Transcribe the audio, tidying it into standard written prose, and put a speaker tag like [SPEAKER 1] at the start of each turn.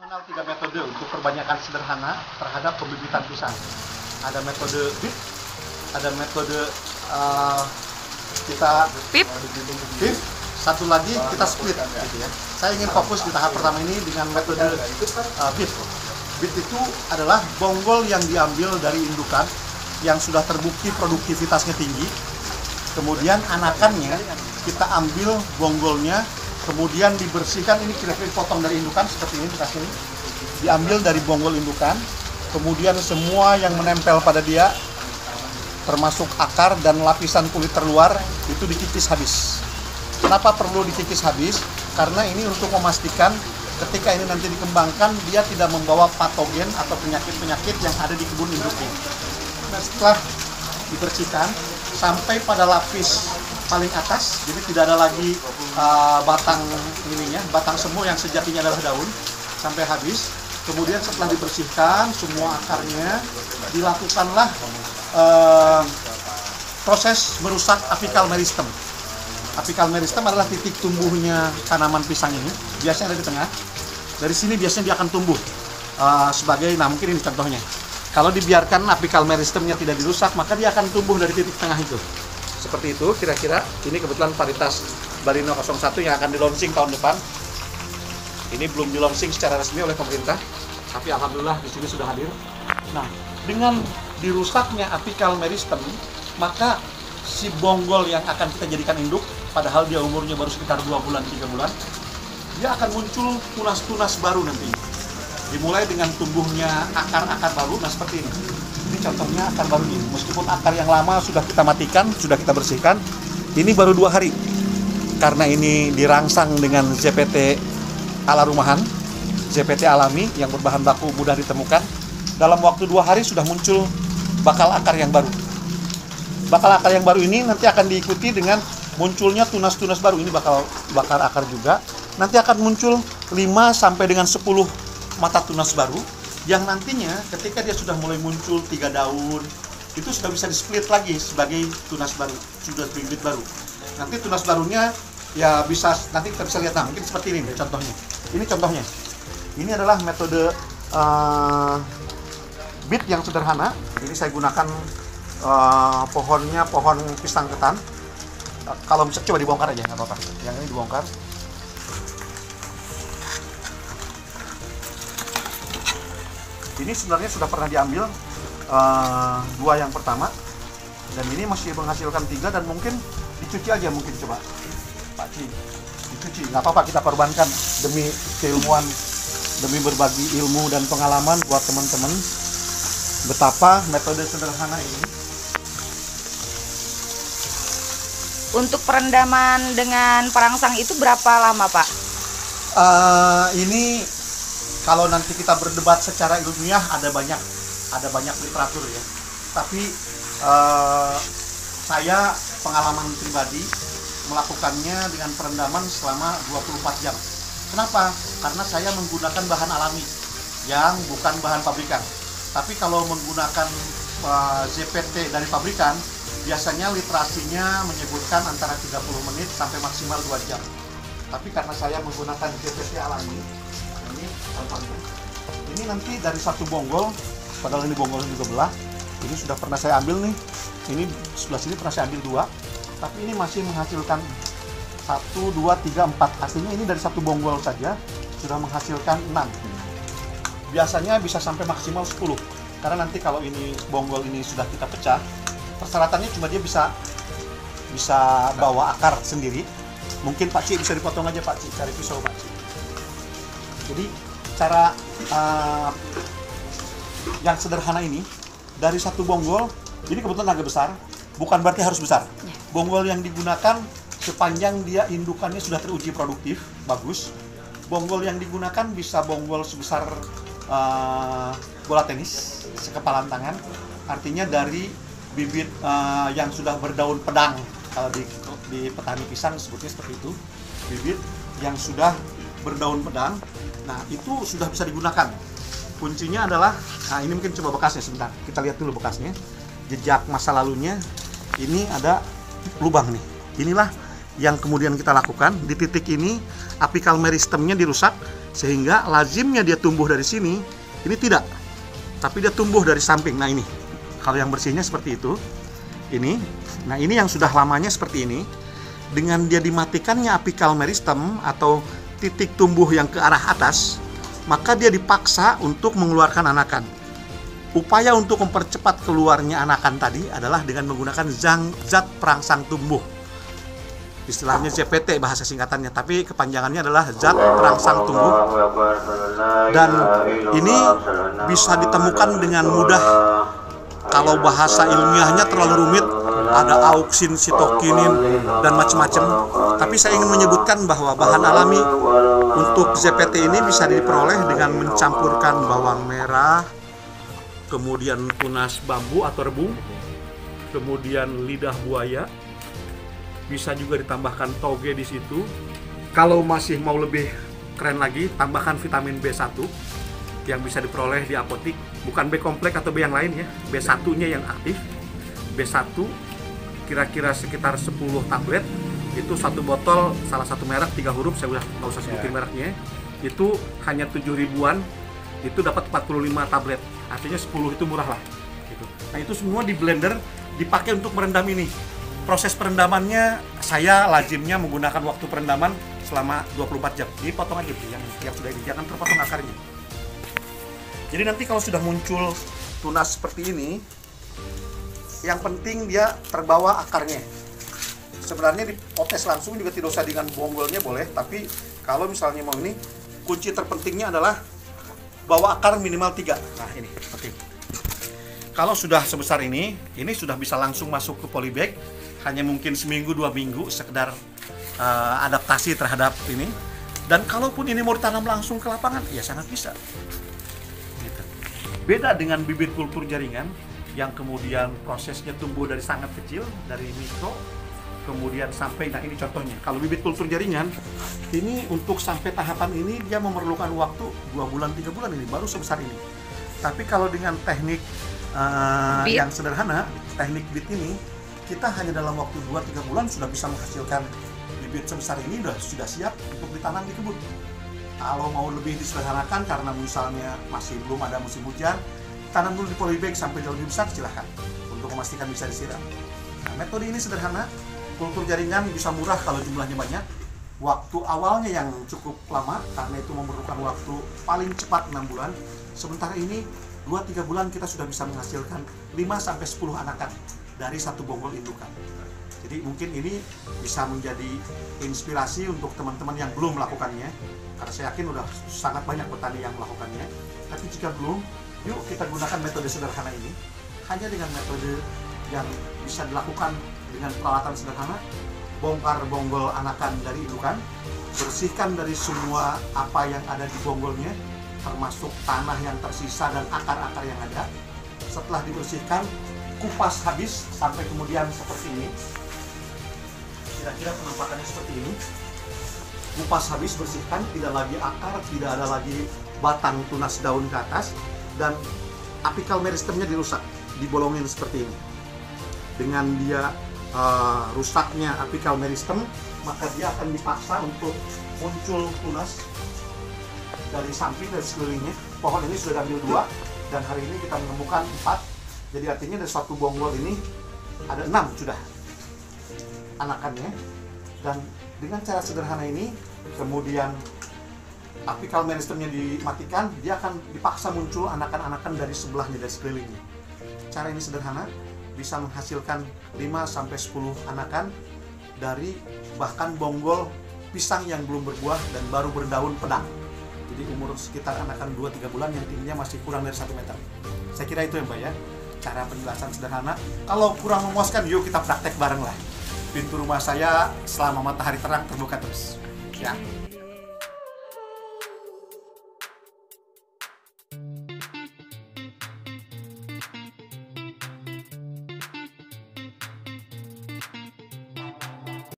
[SPEAKER 1] mengenal 3 metode untuk perbanyakan sederhana terhadap pembibitan pisang. Ada metode bib, ada metode kita
[SPEAKER 2] Pip.
[SPEAKER 1] pip, satu lagi kita split gitu ya. Saya ingin fokus di tahap pertama ini dengan metode bib. Bib itu adalah bonggol yang diambil dari indukan yang sudah terbukti produktivitasnya tinggi. Kemudian anakannya kita ambil bonggolnya, kemudian dibersihkan. Ini kira-kira potong dari indukan seperti ini, dikasih ini. Diambil dari bonggol indukan, kemudian semua yang menempel pada dia, termasuk akar dan lapisan kulit terluar, itu dikikis habis. Kenapa perlu dikikis habis? Karena ini untuk memastikan ketika ini nanti dikembangkan, dia tidak membawa patogen atau penyakit-penyakit yang ada di kebun induknya. Nah, setelah dibersihkan sampai pada lapis paling atas, jadi tidak ada lagi batang ininya, batang semu yang sejatinya adalah daun, sampai habis. Kemudian setelah dibersihkan semua akarnya, dilakukanlah proses merusak apical meristem. Apical meristem adalah titik tumbuhnya tanaman pisang ini, biasanya ada di tengah. Dari sini biasanya dia akan tumbuh sebagai, nah mungkin ini contohnya. Kalau dibiarkan apical meristemnya tidak dirusak, maka dia akan tumbuh dari titik tengah itu. Seperti itu kira-kira. Ini kebetulan varietas Barino 01 yang akan di-launching tahun depan. Ini belum di-launching secara resmi oleh pemerintah, tapi alhamdulillah di sini sudah hadir. Nah, dengan dirusaknya apical meristem, maka si bonggol yang akan kita jadikan induk, padahal dia umurnya baru sekitar 2 bulan, 3 bulan, dia akan muncul tunas-tunas baru nanti. Dimulai dengan tumbuhnya akar-akar baru, nah seperti ini. Ini contohnya akar baru ini. Meskipun akar yang lama sudah kita matikan, sudah kita bersihkan, ini baru 2 hari. Karena ini dirangsang dengan ZPT ala rumahan, ZPT alami yang berbahan baku mudah ditemukan. Dalam waktu 2 hari sudah muncul bakal akar yang baru. Bakal akar yang baru ini nanti akan diikuti dengan munculnya tunas-tunas baru. Ini bakal akar juga. Nanti akan muncul 5 sampai dengan 10 mata tunas baru yang nantinya ketika dia sudah mulai muncul 3 daun, itu sudah bisa di-split lagi sebagai tunas baru, sudah bibit baru. Nanti tunas barunya ya bisa, nanti kita bisa lihat, nah mungkin seperti ini contohnya. Ini contohnya. Ini adalah metode bit yang sederhana. Ini saya gunakan pohonnya pohon pisang ketan. Kalau bisa coba dibongkar aja, nggak apa-apa. Yang ini dibongkar. Ini sebenarnya sudah pernah diambil 2 yang pertama, dan ini masih menghasilkan 3, dan mungkin dicuci aja, mungkin coba Pak Ci, dicuci, nggak apa-apa, kita korbankan demi keilmuan, demi berbagi ilmu dan pengalaman buat teman-teman betapa metode sederhana ini.
[SPEAKER 2] Untuk perendaman dengan perangsang itu berapa lama, Pak?
[SPEAKER 1] Ini kalau nanti kita berdebat secara ilmiah ada banyak literatur ya. Tapi saya pengalaman pribadi melakukannya dengan perendaman selama 24 jam. Kenapa? Karena saya menggunakan bahan alami yang bukan bahan pabrikan. Tapi kalau menggunakan ZPT dari pabrikan, biasanya literasinya menyebutkan antara 30 menit sampai maksimal 2 jam. Tapi karena saya menggunakan ZPT alami, ini contohnya. Ini nanti dari satu bonggol, padahal ini bonggolnya juga belah. Ini sudah pernah saya ambil nih. Ini sebelah sini pernah saya ambil 2, tapi ini masih menghasilkan 1, 2, 3, 4. Artinya ini dari satu bonggol saja sudah menghasilkan 6. Biasanya bisa sampai maksimal 10. Karena nanti kalau ini bonggol ini sudah kita pecah, persyaratannya cuma dia bisa bawa akar sendiri. Mungkin Pak Ci bisa dipotong aja, Pak Ci, cari pisau Pak Ci. Jadi cara yang sederhana ini dari satu bonggol, ini kebetulan agak besar, bukan berarti harus besar. Bonggol yang digunakan sepanjang dia indukannya sudah teruji produktif, bagus. Bonggol yang digunakan bisa bonggol sebesar bola tenis, sekepalan tangan. Artinya dari bibit yang sudah berdaun pedang, kalau di petani pisang sebutnya seperti itu, bibit yang sudah berdaun pedang. Nah, itu sudah bisa digunakan. Kuncinya adalah, nah ini mungkin coba bekasnya sebentar. Kita lihat dulu bekasnya. Jejak masa lalunya. Ini ada lubang nih. Inilah yang kemudian kita lakukan. Di titik ini apical meristemnya dirusak. Sehingga lazimnya dia tumbuh dari sini, ini tidak. Tapi dia tumbuh dari samping. Nah ini, kalau yang bersihnya seperti itu. Ini, nah ini yang sudah lamanya seperti ini. Dengan dia dimatikannya apical meristem atau titik tumbuh yang ke arah atas, maka dia dipaksa untuk mengeluarkan anakan. Upaya untuk mempercepat keluarnya anakan tadi adalah dengan menggunakan zat perangsang tumbuh. Istilahnya ZPT bahasa singkatannya, tapi kepanjangannya adalah zat perangsang tumbuh. Dan ini bisa ditemukan dengan mudah. Kalau bahasa ilmiahnya terlalu rumit, ada auksin, sitokinin, dan macam-macam. Tapi saya ingin menyebutkan bahwa bahan alami untuk ZPT ini bisa diperoleh dengan mencampurkan bawang merah, kemudian tunas bambu atau rebung, kemudian lidah buaya, bisa juga ditambahkan toge di situ. Kalau masih mau lebih keren lagi, tambahkan vitamin B1 yang bisa diperoleh di apotik, bukan B kompleks atau B yang lain ya, B1-nya yang aktif. B1 kira-kira sekitar 10 tablet, itu satu botol, salah satu merek 3 huruf, saya udah nggak usah sebutin mereknya, itu hanya 7 ribuan, itu dapat 45 tablet, artinya 10 itu murah lah gitu. Nah itu semua di blender dipakai untuk merendam ini. Proses perendamannya saya lazimnya menggunakan waktu perendaman selama 24 jam. Jadi potong aja yang sudah ini, jangan terpotong akarnya. Jadi nanti kalau sudah muncul tunas seperti ini, yang penting dia terbawa akarnya. Sebenarnya dipotes langsung juga tidak usah dengan bonggolnya boleh, tapi kalau misalnya mau ini, kunci terpentingnya adalah bawa akar minimal 3. Nah ini penting. Kalau sudah sebesar ini sudah bisa langsung masuk ke polybag. Hanya mungkin seminggu 2 minggu sekedar adaptasi terhadap ini. Dan kalaupun ini mau ditanam langsung ke lapangan, ya sangat bisa. Gitu. Beda dengan bibit kultur jaringan yang kemudian prosesnya tumbuh dari sangat kecil, dari mikro, kemudian sampai, nah ini contohnya. Kalau bibit kultur jaringan, ini untuk sampai tahapan ini dia memerlukan waktu 2 bulan, 3 bulan ini, baru sebesar ini. Tapi kalau dengan teknik yang sederhana, teknik bit ini, kita hanya dalam waktu 2-3 bulan sudah bisa menghasilkan bibit sebesar ini, sudah siap untuk ditanam di kebun. Kalau mau lebih disederhanakan karena misalnya masih belum ada musim hujan, tanam dulu di polybag sampai jauh lebih besar, silahkan untuk memastikan bisa disiram. Nah, metode ini sederhana, kultur jaringan bisa murah kalau jumlahnya banyak. Waktu awalnya yang cukup lama karena itu memerlukan waktu paling cepat 6 bulan. Sementara ini 2-3 bulan kita sudah bisa menghasilkan 5-10 anakan dari satu bonggol indukan. Jadi mungkin ini bisa menjadi inspirasi untuk teman-teman yang belum melakukannya, karena saya yakin udah sangat banyak petani yang melakukannya. Tapi jika belum, yuk kita gunakan metode sederhana ini. Hanya dengan metode yang bisa dilakukan dengan peralatan sederhana, bongkar bonggol anakan dari indukan, bersihkan dari semua apa yang ada di bonggolnya, termasuk tanah yang tersisa dan akar-akar yang ada. Setelah dibersihkan, kupas habis sampai kemudian seperti ini. Kira-kira penampakannya seperti ini. Kupas habis, bersihkan, tidak lagi akar, tidak ada lagi batang tunas daun ke atas, dan apical meristemnya dirusak, dibolongin seperti ini. Dengan dia rusaknya apical meristem, maka dia akan dipaksa untuk muncul tunas dari samping, dari sekelilingnya. Pohon ini sudah diambil 2, dan hari ini kita menemukan 4. Jadi artinya dari satu bonggol ini ada 6 sudah anakannya. Dan dengan cara sederhana ini, kemudian apical meristemnya dimatikan, dia akan dipaksa muncul anakan-anakan dari sebelahnya, dari sekelilingnya. Cara ini sederhana, bisa menghasilkan 5-10 anakan dari bahkan bonggol pisang yang belum berbuah dan baru berdaun pedang. Jadi umur sekitar anakan 2-3 bulan yang tingginya masih kurang dari 1 meter. Saya kira itu ya Mbak ya, cara penjelasan sederhana. Kalau kurang memuaskan, yuk kita praktek bareng lah. Pintu rumah saya selama matahari terang terbuka terus. Ya.